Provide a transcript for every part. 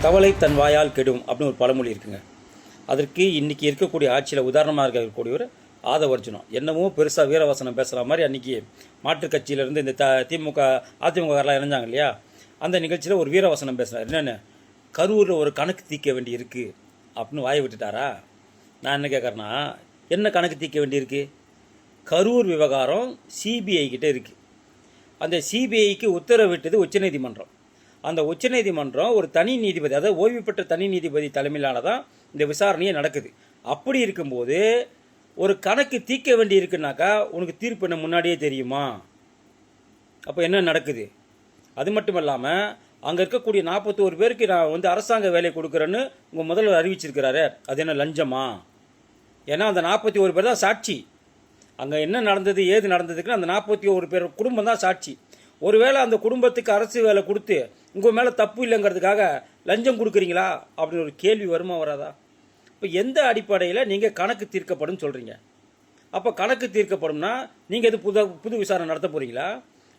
தவளை தன் வாயால் கெடும் அப்படின்னு ஒரு பழமொழி இருக்குங்க. அதற்கு இன்றைக்கி இருக்கக்கூடிய ஆட்சியில் உதாரணமாக இருக்கக்கூடியவர் ஆதவர்ஜுனம். என்னமோ பெருசாக வீரவசனம் பேசுகிற மாதிரி அன்றைக்கி மாற்றுக் கட்சியிலேருந்து இந்த திமுக அதிமுகலாம் இணைஞ்சாங்க இல்லையா, அந்த நிகழ்ச்சியில் ஒரு வீரவசனம் பேசுகிறார். என்னென்ன, கரூரில் ஒரு கணக்கு தீர்க்க வேண்டி இருக்குது அப்படின்னு வாயை விட்டுட்டாரா? நான் என்ன கேட்குறேன்னா, என்ன கணக்கு தீர்க்க வேண்டியிருக்கு? கரூர் விவகாரம் சிபிஐ கிட்டே இருக்குது. அந்த சிபிஐக்கு உத்தரவிட்டது உச்சநீதிமன்றம். அந்த உச்சநீதிமன்றம் ஒரு தனி நீதிபதி, அதாவது ஓய்வு பெற்ற தனி நீதிபதி தலைமையிலானதான் இந்த விசாரணையே நடக்குது. அப்படி இருக்கும்போது ஒரு கணக்கு தீர்க்க வேண்டி இருக்குனாக்கா உனக்கு தீர்ப்பு என்ன முன்னாடியே தெரியுமா? அப்போ என்ன நடக்குது? அது மட்டும் இல்லாமல் அங்கே இருக்கக்கூடிய 41 பேருக்கு நான் அரசாங்க வேலை கொடுக்குறேன்னு உங்கள் முதல்வர் அறிவிச்சிருக்கிறாரு. அது என்ன லஞ்சமா? ஏன்னா அந்த 41 பேர் தான் சாட்சி. அங்கே என்ன நடந்தது ஏது நடந்ததுக்குன்னு அந்த 41 பேர் குடும்பம் தான் சாட்சி. ஒருவேளை அந்த குடும்பத்துக்கு அரசு வேலை கொடுத்து உங்கள் மேலே தப்பு இல்லைங்கிறதுக்காக லஞ்சம் கொடுக்குறீங்களா அப்படின்னு ஒரு கேள்வி வருமா வராதா? இப்போ எந்த அடிப்படையில் நீங்கள் கணக்கு தீர்க்கப்படும் சொல்கிறீங்க? அப்போ கணக்கு தீர்க்கப்படும்னா நீங்கள் எது புது விசாரணை நடத்த போகிறீங்களா?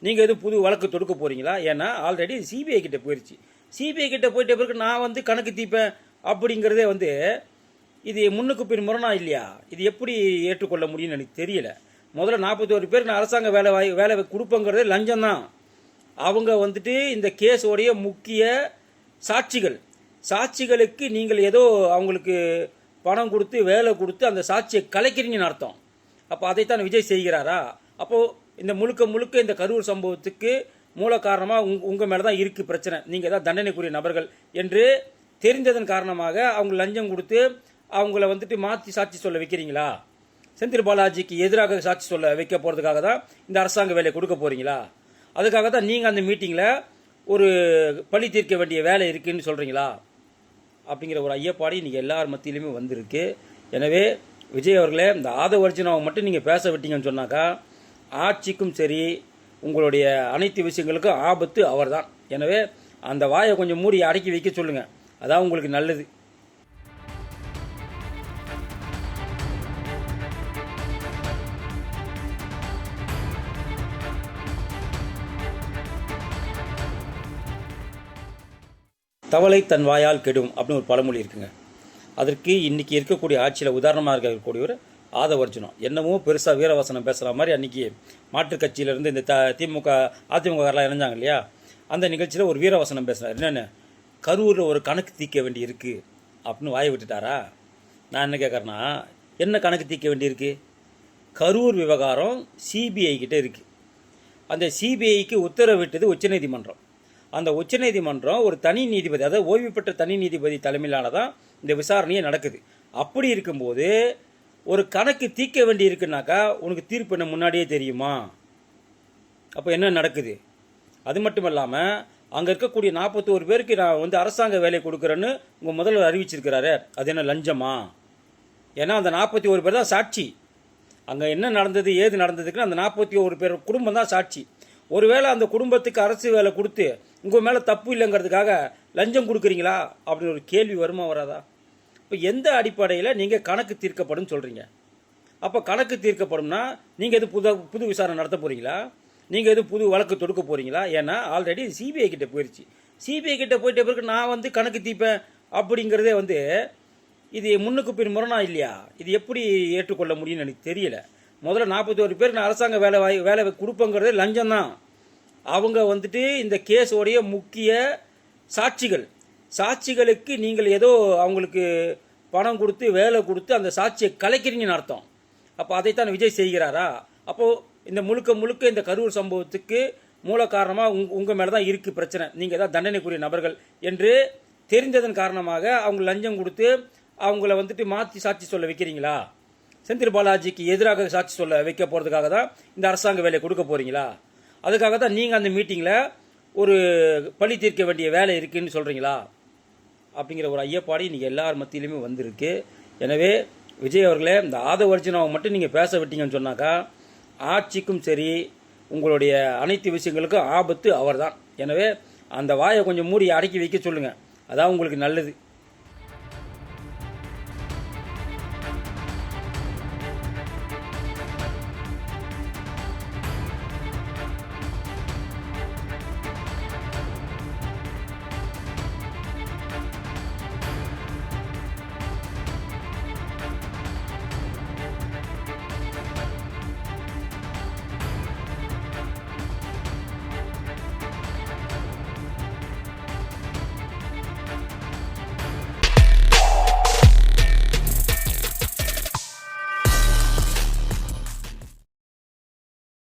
நீங்கள் எது புது வழக்கு தொடுக்க போகிறீங்களா? ஏன்னா ஆல்ரெடி சிபிஐ கிட்டே போயிடுச்சு. சிபிஐ கிட்டே போயிட்ட பிறகு நான் கணக்கு தீர்ப்பேன் அப்படிங்கிறதே இது முன்னுக்கு பின் முரணா இல்லையா? இது எப்படி ஏற்றுக்கொள்ள முடியும்னு எனக்கு தெரியல. முதல்ல 41 பேருக்கு நான் அரசாங்க வேலை கொடுப்பேங்கிறதே லஞ்சம் தான். அவங்க இந்த கேஸோடைய முக்கிய சாட்சிகளுக்கு நீங்கள் ஏதோ அவங்களுக்கு பணம் கொடுத்து வேலை கொடுத்து அந்த சாட்சியை கலைக்கிறீங்கன்னு அர்த்தம். அப்போ அதைத்தான் விஜய் செய்கிறாரா? அப்போது இந்த முழுக்க இந்த கரூர் சம்பவத்துக்கு மூல காரணமாக உங்கள் மேலே தான் இருக்குது பிரச்சனை, நீங்கள் தான் தண்டனைக்குரிய நபர்கள் என்று தெரிந்ததன் காரணமாக அவங்க லஞ்சம் கொடுத்து அவங்கள மாற்றி சாட்சி சொல்ல வைக்கிறீங்களா? செந்தில் பாலாஜிக்கு எதிராக சாட்சி சொல்ல வைக்க போகிறதுக்காக தான் இந்த அரசாங்க வேலையை கொடுக்க போகிறீங்களா? அதுக்காக தான் நீங்கள் அந்த மீட்டிங்கில் ஒரு பழி தீர்க்க வேண்டிய வேலை இருக்குன்னு சொல்கிறீங்களா? அப்படிங்கிற ஒரு ஐயப்பாடு இன்றைக்கி எல்லார் மத்தியிலுமே வந்திருக்கு. எனவே விஜய் அவர்களே, இந்த ஆதவர்ஜுனாவை மட்டும் நீங்கள் பேச விட்டீங்கன்னு சொன்னாக்கா ஆட்சிக்கும் சரி உங்களுடைய அனைத்து விஷயங்களுக்கும் ஆபத்து அவர் தான். எனவே அந்த வாயை கொஞ்சம் மூடி அடக்கி வைக்க சொல்லுங்கள், அதான் உங்களுக்கு நல்லது. தவளை தன் வாயால் கெடும் அப்படின்னு ஒரு பழமொழி இருக்குங்க. அதற்கு இன்றைக்கி இருக்கக்கூடிய ஆட்சியில் உதாரணமாக இருக்கக்கூடியவர் ஆதவர்ஜுனம். என்னமோ பெருசாக வீரவசனம் பேசுகிற மாதிரி அன்றைக்கி மாற்றுக் கட்சியிலேருந்து இந்த திமுக அதிமுகலாம் இணைஞ்சாங்க இல்லையா, அந்த நிகழ்ச்சியில் ஒரு வீரவசனம் பேசுகிறார். என்னென்ன, கரூரில் ஒரு கணக்கு தீர்க்க வேண்டி இருக்குது அப்படின்னு வாயை விட்டுட்டாரா? நான் என்ன கேட்குறேன்னா, என்ன கணக்கு தீர்க்க வேண்டியிருக்கு? கரூர் விவகாரம் சிபிஐ கிட்டே இருக்குது. அந்த சிபிஐக்கு உத்தரவிட்டது உச்சநீதிமன்றம். அந்த உச்சநீதிமன்றம் ஒரு தனி நீதிபதி, அதாவது ஓய்வு பெற்ற தனி நீதிபதி தலைமையிலானதான் இந்த விசாரணையே நடக்குது. அப்படி இருக்கும்போது ஒரு கணக்கு தீர்க்க வேண்டி இருக்குனாக்கா உனக்கு தீர்ப்பு என்ன முன்னாடியே தெரியுமா? அப்போ என்ன நடக்குது? அது மட்டும் இல்லாமல் அங்கே இருக்கக்கூடிய 41 பேருக்கு நான் அரசாங்க வேலை கொடுக்குறேன்னு உங்கள் முதல்வர் அறிவிச்சிருக்கிறாரு. அது என்ன லஞ்சமா? ஏன்னா அந்த 41 பேர் தான் சாட்சி. அங்கே என்ன நடந்தது ஏது நடந்ததுக்குன்னு அந்த 41 பேர் குடும்பம் தான் சாட்சி. ஒருவேளை அந்த குடும்பத்துக்கு அரசு வேலை கொடுத்து உங்கள் மேலே தப்பு இல்லைங்கிறதுக்காக லஞ்சம் கொடுக்குறீங்களா அப்படின்னு ஒரு கேள்வி வருமா வராதா? இப்போ எந்த அடிப்படையில் நீங்கள் கணக்கு தீர்க்கப்படும் சொல்கிறீங்க? அப்போ கணக்கு தீர்க்கப்படும்னா நீங்கள் எது புது விசாரணை நடத்த போகிறீங்களா? நீங்கள் எது புது வழக்கு தொடுக்க போகிறீங்களா? ஏன்னா ஆல்ரெடி சிபிஐ கிட்டே போயிடுச்சு. சிபிஐ கிட்டே போயிட்ட பிறகு நான் கணக்கு தீர்ப்பேன் அப்படிங்கிறதே இது முன்னுக்கு பின் முரணா இல்லையா? இது எப்படி ஏற்றுக்கொள்ள முடியும்னு எனக்கு தெரியல. முதல்ல 41 பேருக்கு நான் அரசாங்க வேலை கொடுப்பேங்கிறதே லஞ்சம் தான். அவங்க இந்த கேஸோடைய முக்கிய சாட்சிகளுக்கு நீங்கள் ஏதோ அவங்களுக்கு பணம் கொடுத்து வேலை கொடுத்து அந்த சாட்சியை கலைக்கிறீங்கன்னு அர்த்தம். அப்போ அதைத்தான் விஜய் செய்கிறாரா? அப்போது இந்த முழுக்க இந்த கரூர் சம்பவத்துக்கு மூல காரணமாக உங்கள் மேலே தான் இருக்குது பிரச்சனை, நீங்கள் தான் தண்டனைக்குரிய நபர்கள் என்று தெரிந்ததன் காரணமாக அவங்க லஞ்சம் கொடுத்து அவங்கள மாற்றி சாட்சி சொல்ல வைக்கிறீங்களா? செந்தில் பாலாஜிக்கு எதிராக சாட்சி சொல்ல வைக்க போகிறதுக்காக தான் இந்த அரசாங்க வேலையை கொடுக்க போகிறீங்களா? அதுக்காக தான் நீங்கள் அந்த மீட்டிங்கில் ஒரு பழி தீர்க்க வேண்டிய வேலை இருக்குன்னு சொல்கிறீங்களா? அப்படிங்கிற ஒரு ஐயப்பாடு இன்றைக்கி எல்லார் மத்தியிலுமே வந்திருக்கு. எனவே விஜய் அவர்களே, இந்த ஆதவர்ஜுனாவை மட்டும் நீங்கள் பேச விட்டீங்கன்னு சொன்னாக்கா ஆட்சிக்கும் சரி உங்களுடைய அனைத்து விஷயங்களுக்கும் ஆபத்து அவர் தான். எனவே அந்த வாயை கொஞ்சம் மூடி அடக்கி வைக்க சொல்லுங்கள், அதான் உங்களுக்கு நல்லது.